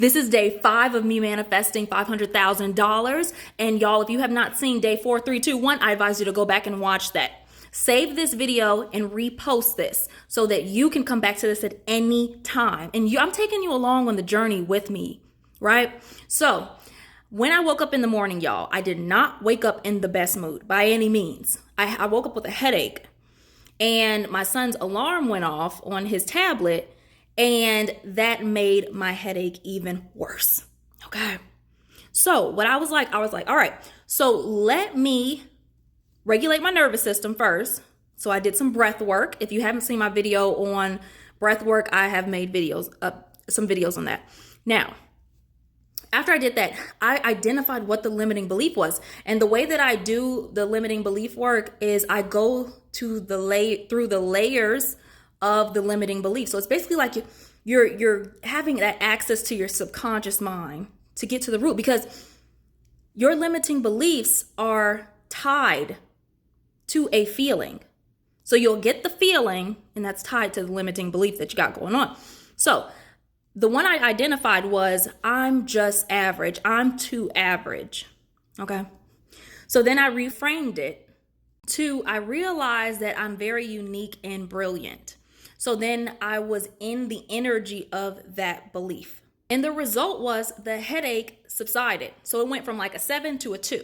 This is day 5 of me manifesting $500,000. And y'all, if you have not seen day 4, 3, 2, 1, I advise you to go back and watch that. Save this video and repost this so that you can come back to this at any time. And I'm taking you along on the journey with me, right? So when I woke up in the morning, y'all, I did not wake up in the best mood by any means. I woke up with a headache, and my son's alarm went off on his tablet, and that made my headache even worse. Okay. So what I was like, all right, so let me regulate my nervous system first. So I did some breath work. If you haven't seen my video on breath work, I have made some videos on that. Now, after I did that, I identified what the limiting belief was. And the way that I do the limiting belief work is I go to through the layers of the limiting belief. So it's basically like you're having that access to your subconscious mind to get to the root, because your limiting beliefs are tied to a feeling. So you'll get the feeling, and that's tied to the limiting belief that you got going on. So the one I identified was, I'm just average. I'm too average. Okay. So then I reframed it to, I realized that I'm very unique and brilliant. So then I was in the energy of that belief. And the result was the headache subsided. So it went from like a 7 to a 2.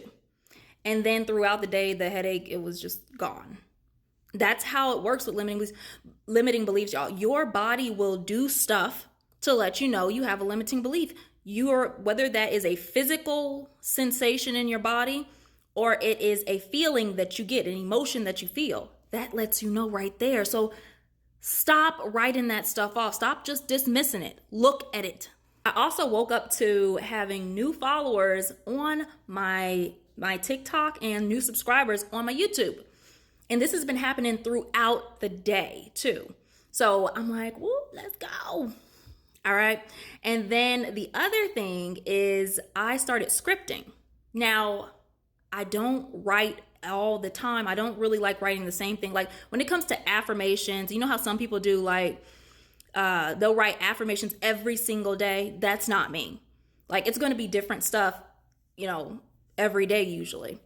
And then throughout the day, the headache, it was just gone. That's how it works with limiting beliefs, y'all. Your body will do stuff to let you know you have a limiting belief. Whether that is a physical sensation in your body or it is a feeling that you get, an emotion that you feel, that lets you know right there. So stop writing that stuff off. Stop just dismissing it. Look at it. I also woke up to having new followers on my TikTok and new subscribers on my YouTube. And this has been happening throughout the day too. So I'm like, whoop, let's go. All right. And then the other thing is I started scripting. Now, I don't write all the time. I don't really like writing the same thing. Like when it comes to affirmations, you know how some people do, like they'll write affirmations every single day. That's not me. Like it's going to be different stuff, every day usually.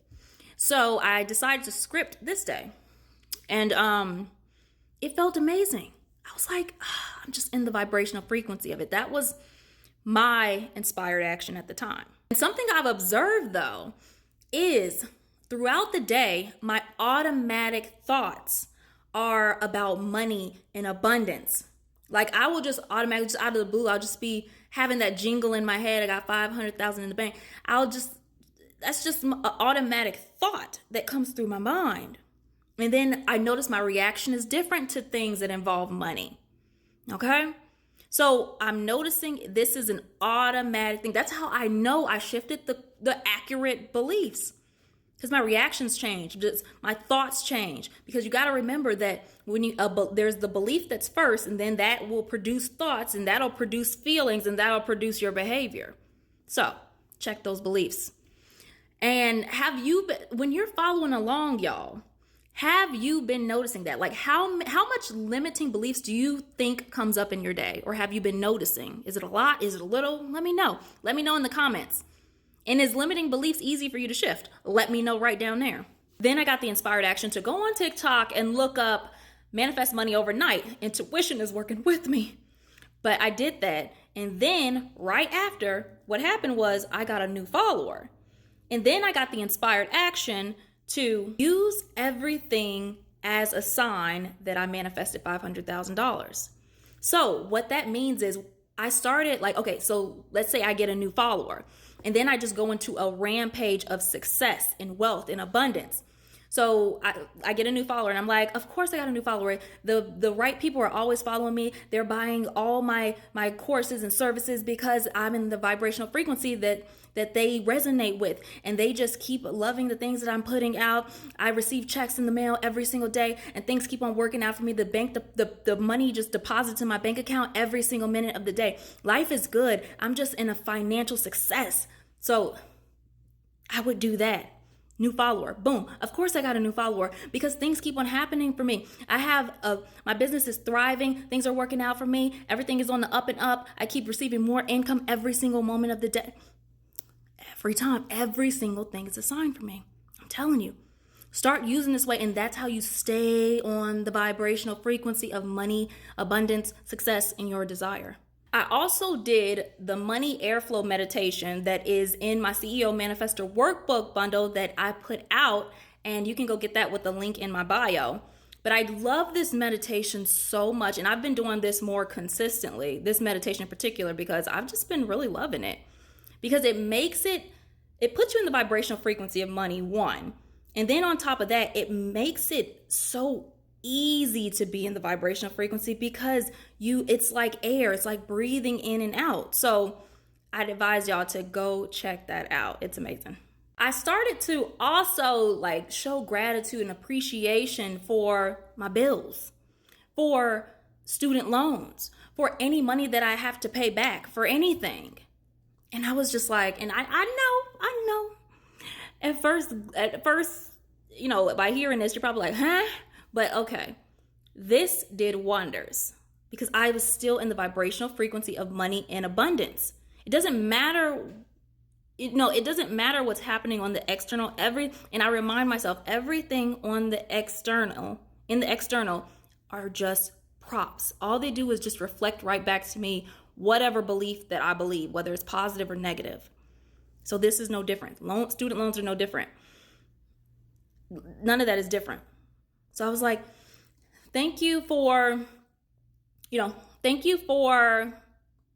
So I decided to script this day, and it felt amazing. I was like, I'm just in the vibrational frequency of it. That was my inspired action at the time. And something I've observed though is throughout the day, my automatic thoughts are about money and abundance. Like I will just automatically, just out of the blue, I'll just be having that jingle in my head. I got 500,000 in the bank. That's just an automatic thought that comes through my mind. And then I notice my reaction is different to things that involve money. Okay? So I'm noticing this is an automatic thing. That's how I know I shifted the accurate beliefs. Because my reactions change, my thoughts change. Because you got to remember that when there's the belief that's first, and then that will produce thoughts, and that'll produce feelings, and that'll produce your behavior. So check those beliefs. And when you're following along, y'all, have you been noticing that? Like how much limiting beliefs do you think comes up in your day? Or have you been noticing? Is it a lot? Is it a little? Let me know. Let me know in the comments. And is limiting beliefs easy for you to shift? Let me know right down there. Then I got the inspired action to go on TikTok and look up manifest money overnight. Intuition is working with me. But I did that. And then right after, what happened was I got a new follower. And then I got the inspired action to use everything as a sign that I manifested $500,000. So what that means is I started so let's say I get a new follower, and then I just go into a rampage of success and wealth and abundance. So I get a new follower, and I'm like, of course I got a new follower. The right people are always following me. They're buying all my courses and services because I'm in the vibrational frequency that they resonate with, and they just keep loving the things that I'm putting out. I receive checks in the mail every single day, and things keep on working out for me. The money just deposits in my bank account every single minute of the day. Life is good. I'm just in a financial success. So I would do that. New follower. Boom. Of course I got a new follower because things keep on happening for me. My business is thriving. Things are working out for me. Everything is on the up and up. I keep receiving more income every single moment of the day. Every time, every single thing is a sign for me. I'm telling you. Start using this way, and that's how you stay on the vibrational frequency of money, abundance, success, and your desire. I also did the money airflow meditation that is in my CEO Manifestor Workbook Bundle that I put out, and you can go get that with the link in my bio. But I love this meditation so much, and I've been doing this more consistently, this meditation in particular, because I've just been really loving it. Because it puts you in the vibrational frequency of money, one. And then on top of that, it makes it so easy to be in the vibrational frequency because it's like air. It's like breathing in and out. So I'd advise y'all to go check that out. It's amazing. I started to also show gratitude and appreciation for my bills, for student loans, for any money that I have to pay back, for anything. And I was just like, and I know. At first, by hearing this, you're probably like, huh? But okay, this did wonders because I was still in the vibrational frequency of money and abundance. It doesn't matter. It doesn't matter what's happening on the external. And I remind myself, everything on the external, are just props. All they do is just reflect right back to me whatever belief that I believe, whether it's positive or negative. So this is no different. Student loans are no different. None of that is different. So I was like, thank you for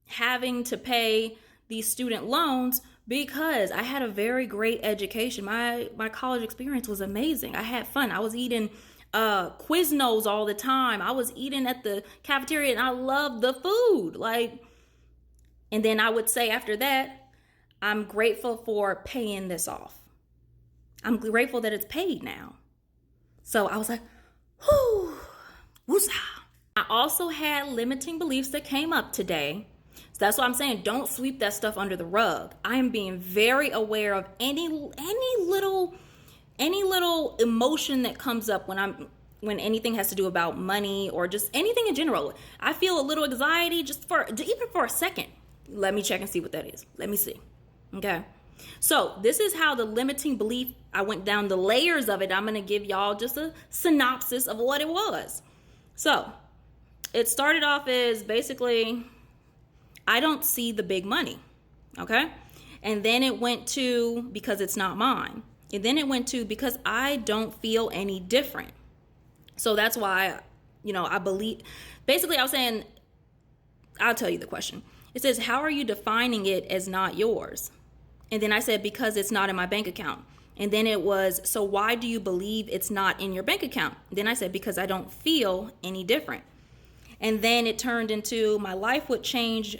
having to pay these student loans because I had a very great education. My college experience was amazing. I had fun. I was eating Quiznos all the time. I was eating at the cafeteria and I loved the food. And then I would say after that, I'm grateful for paying this off. I'm grateful that it's paid now. So I was like, whoo, woosah. I also had limiting beliefs that came up today. So that's what I'm saying. Don't sweep that stuff under the rug. I am being very aware of any little emotion that comes up when anything has to do about money or just anything in general. I feel a little anxiety even for a second. Let me check and see what that is. Let me see. Okay. So this is how the limiting belief, I went down the layers of it. I'm going to give y'all just a synopsis of what it was. So it started off as basically, I don't see the big money. Okay. And then it went to, because it's not mine. And then it went to, because I don't feel any different. So that's why, I believe, basically I was saying, I'll tell you the question. It says, how are you defining it as not yours? And then I said, because it's not in my bank account. And then it was, so why do you believe it's not in your bank account? And then I said, because I don't feel any different. And then it turned into, my life would change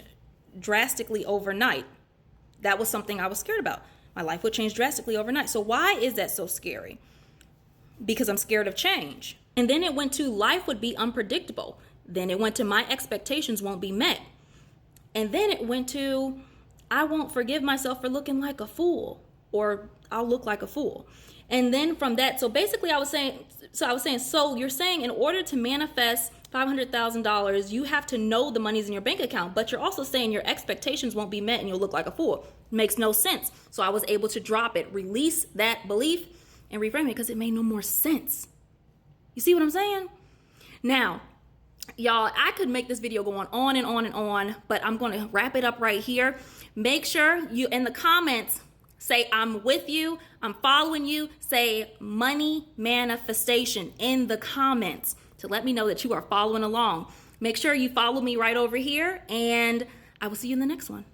drastically overnight. That was something I was scared about. My life would change drastically overnight. So why is that so scary? Because I'm scared of change. And then it went to, life would be unpredictable. Then it went to, my expectations won't be met. And then it went to, I won't forgive myself for looking like a fool, or I'll look like a fool. And then from that, so basically I was saying, so you're saying in order to manifest $500,000, you have to know the money's in your bank account, but you're also saying your expectations won't be met and you'll look like a fool. Makes no sense. So I was able to drop it, release that belief and reframe it because it made no more sense. You see what I'm saying? Now, y'all, I could make this video going on and on and on, but I'm going to wrap it up right here. Make sure you, in the comments, say, I'm with you, I'm following you. Say money manifestation in the comments to let me know that you are following along. Make sure you follow me right over here, and I will see you in the next one.